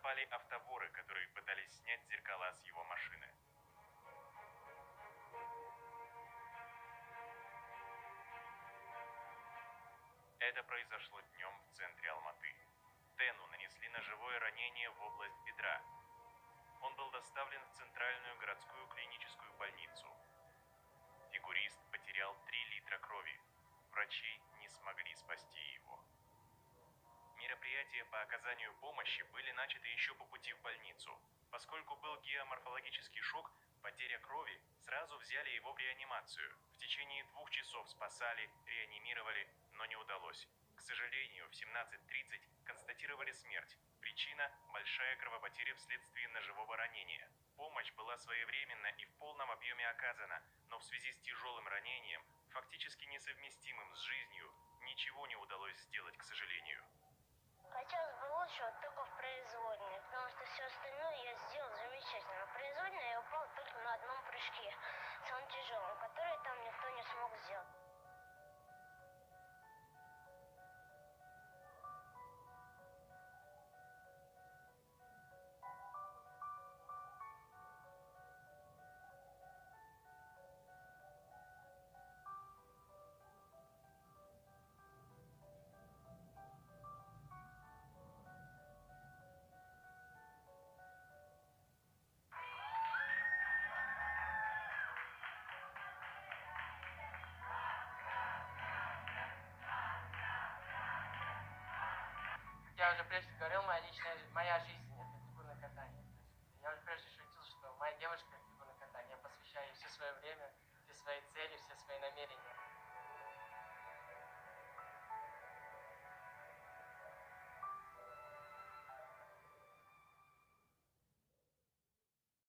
напали автоворы, которые пытались снять зеркала с его машины. Это произошло днем в центре Алматы. Тену нанесли ножевое ранение в область бедра. Он был доставлен в Центральную городскую клиническую больницу. Фигурист потерял 3 литра крови. Врачи не смогли спасти его. Мероприятия по оказанию помощи были начаты еще по пути в больницу. Поскольку был геоморфологический шок, потеря крови, сразу взяли его в реанимацию. В течение 2 часов спасали, реанимировали, но не удалось. К сожалению, в 17:30 констатировали смерть. Причина – большая кровопотеря вследствие ножевого ранения. Помощь была своевременно и в полном объеме оказана, но в связи с тяжелым ранением, фактически несовместимым с жизнью, ничего не удалось сделать, к сожалению. Хотелось бы лучшего только в производной, потому что все остальное я сделал замечательно. В производной я упал только на одном прыжке, самым тяжелым, который там никто не смог сделать. Я уже прежде говорил, моя жизнь